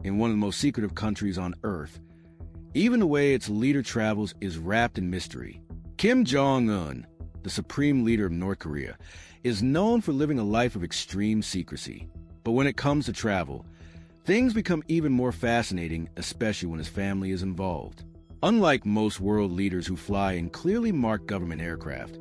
in one of the most secretive countries on Earth. Even the way its leader travels is wrapped in mystery. Kim Jong Un, the supreme leader of North Korea, is known for living a life of extreme secrecy. But when it comes to travel, things become even more fascinating, especially when his family is involved. Unlike most world leaders who fly in clearly marked government aircraft,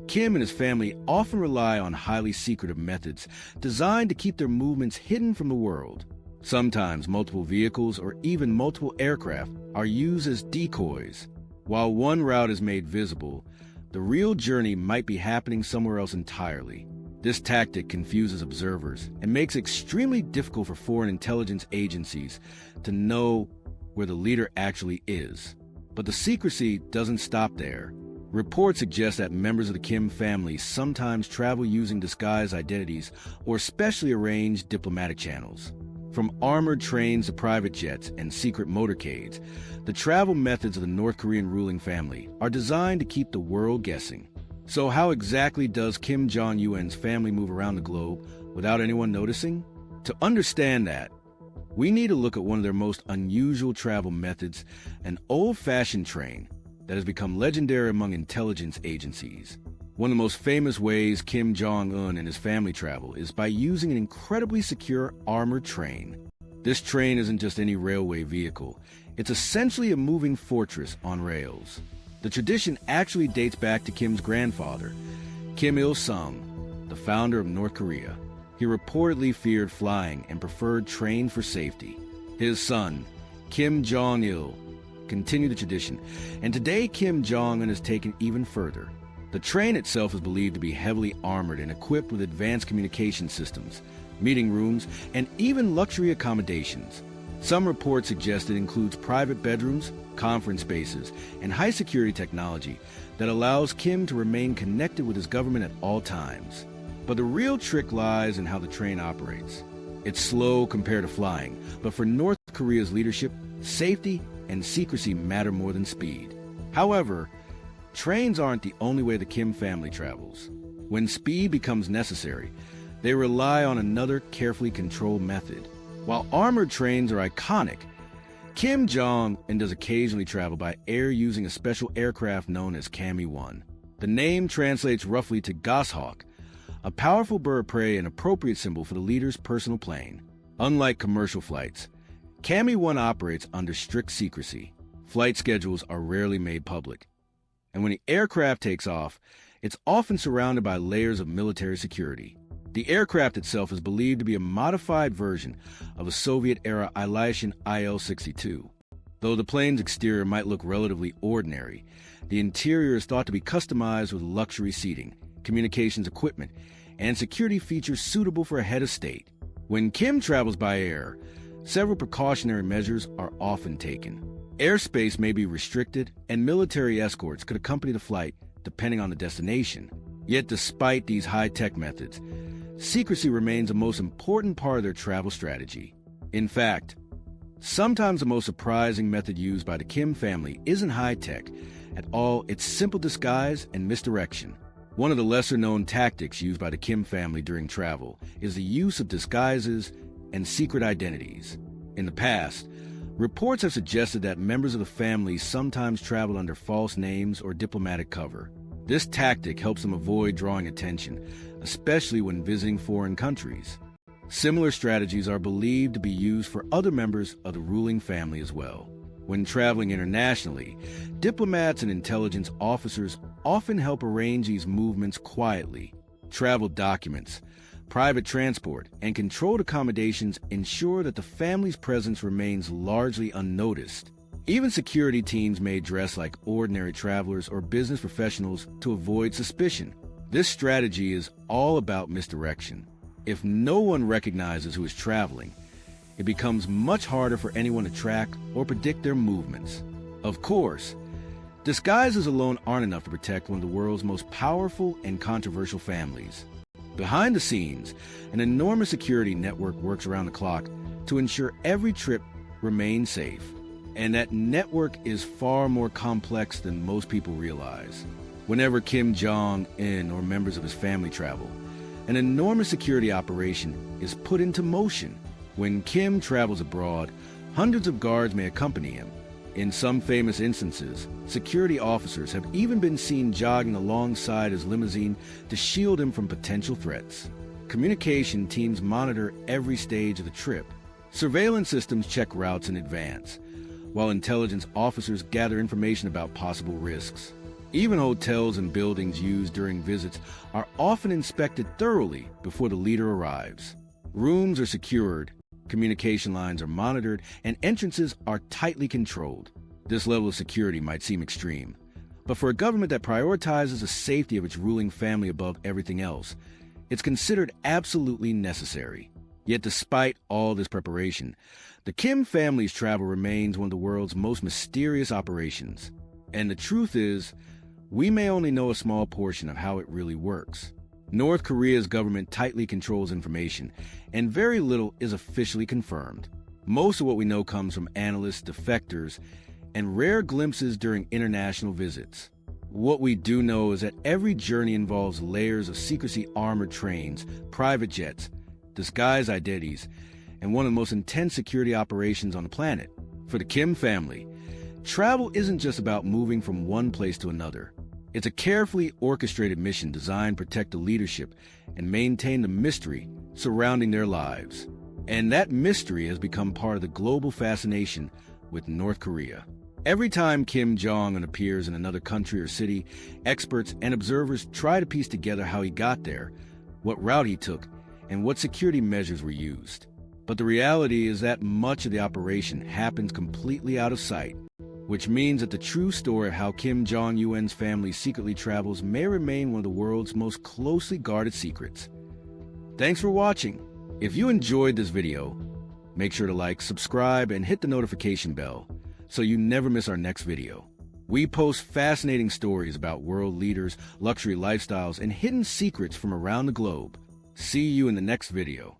Kim and his family often rely on highly secretive methods designed to keep their movements hidden from the world. Sometimes multiple vehicles or even multiple aircraft are used as decoys. While one route is made visible, the real journey might be happening somewhere else entirely. This tactic confuses observers and makes it extremely difficult for foreign intelligence agencies to know where the leader actually is. But the secrecy doesn't stop there. Reports suggest that members of the Kim family sometimes travel using disguised identities or specially arranged diplomatic channels. From armored trains to private jets and secret motorcades, the travel methods of the North Korean ruling family are designed to keep the world guessing. So how exactly does Kim Jong Un's family move around the globe without anyone noticing? To understand that, we need to look at one of their most unusual travel methods, an old-fashioned train that has become legendary among intelligence agencies. One of the most famous ways Kim Jong Un and his family travel is by using an incredibly secure armored train. This train isn't just any railway vehicle. It's essentially a moving fortress on rails. The tradition actually dates back to Kim's grandfather, Kim Il-sung, the founder of North Korea. He reportedly feared flying and preferred train for safety. His son, Kim Jong-il, continued the tradition, and today Kim Jong-un has taken even further. The train itself is believed to be heavily armored and equipped with advanced communication systems, meeting rooms, and even luxury accommodations. Some reports suggest it includes private bedrooms, conference spaces, and high-security technology that allows Kim to remain connected with his government at all times. But the real trick lies in how the train operates. It's slow compared to flying, but for North Korea's leadership, safety and secrecy matter more than speed. However, trains aren't the only way the Kim family travels. When speed becomes necessary, they rely on another carefully controlled method. While armored trains are iconic, Kim Jong-un does occasionally travel by air using a special aircraft known as Kami-1. The name translates roughly to goshawk, a powerful bird of prey and appropriate symbol for the leader's personal plane. Unlike commercial flights, Kami-1 operates under strict secrecy. Flight schedules are rarely made public. And when the aircraft takes off, it's often surrounded by layers of military security. The aircraft itself is believed to be a modified version of a Soviet-era Ilyushin Il-62. Though the plane's exterior might look relatively ordinary, the interior is thought to be customized with luxury seating, communications equipment, and security features suitable for a head of state. When Kim travels by air, several precautionary measures are often taken. Airspace may be restricted, and military escorts could accompany the flight depending on the destination. Yet despite these high-tech methods, secrecy remains the most important part of their travel strategy. In fact, sometimes the most surprising method used by the Kim family isn't high-tech at all, it's simple disguise and misdirection. One of the lesser-known tactics used by the Kim family during travel is the use of disguises and secret identities. In the past, reports have suggested that members of the family sometimes travel under false names or diplomatic cover. This tactic helps them avoid drawing attention, especially when visiting foreign countries. Similar strategies are believed to be used for other members of the ruling family as well. When traveling internationally, diplomats and intelligence officers often help arrange these movements quietly. Travel documents, private transport, and controlled accommodations ensure that the family's presence remains largely unnoticed. Even security teams may dress like ordinary travelers or business professionals to avoid suspicion. This strategy is all about misdirection. If no one recognizes who is traveling, it becomes much harder for anyone to track or predict their movements. Of course, disguises alone aren't enough to protect one of the world's most powerful and controversial families. Behind the scenes, an enormous security network works around the clock to ensure every trip remains safe. And that network is far more complex than most people realize. Whenever Kim Jong-un or members of his family travel, an enormous security operation is put into motion. When Kim travels abroad, hundreds of guards may accompany him. In some famous instances, security officers have even been seen jogging alongside his limousine to shield him from potential threats. Communication teams monitor every stage of the trip. Surveillance systems check routes in advance, while intelligence officers gather information about possible risks. Even hotels and buildings used during visits are often inspected thoroughly before the leader arrives. Rooms are secured, communication lines are monitored, and entrances are tightly controlled. This level of security might seem extreme, but for a government that prioritizes the safety of its ruling family above everything else, it's considered absolutely necessary. Yet despite all this preparation, the Kim family's travel remains one of the world's most mysterious operations. And the truth is, we may only know a small portion of how it really works. North Korea's government tightly controls information, and very little is officially confirmed. Most of what we know comes from analysts, defectors, and rare glimpses during international visits. What we do know is that every journey involves layers of secrecy, armored trains, private jets, disguised identities, and one of the most intense security operations on the planet. For the Kim family, travel isn't just about moving from one place to another. It's a carefully orchestrated mission designed to protect the leadership and maintain the mystery surrounding their lives. And that mystery has become part of the global fascination with North Korea. Every time Kim Jong Un appears in another country or city, experts and observers try to piece together how he got there, what route he took, and what security measures were used. But the reality is that much of the operation happens completely out of sight, which means that the true story of how Kim Jong Un's family secretly travels may remain one of the world's most closely guarded secrets. Thanks for watching. If you enjoyed this video, make sure to like, subscribe, and hit the notification bell so you never miss our next video. We post fascinating stories about world leaders, luxury lifestyles, and hidden secrets from around the globe. See you in the next video.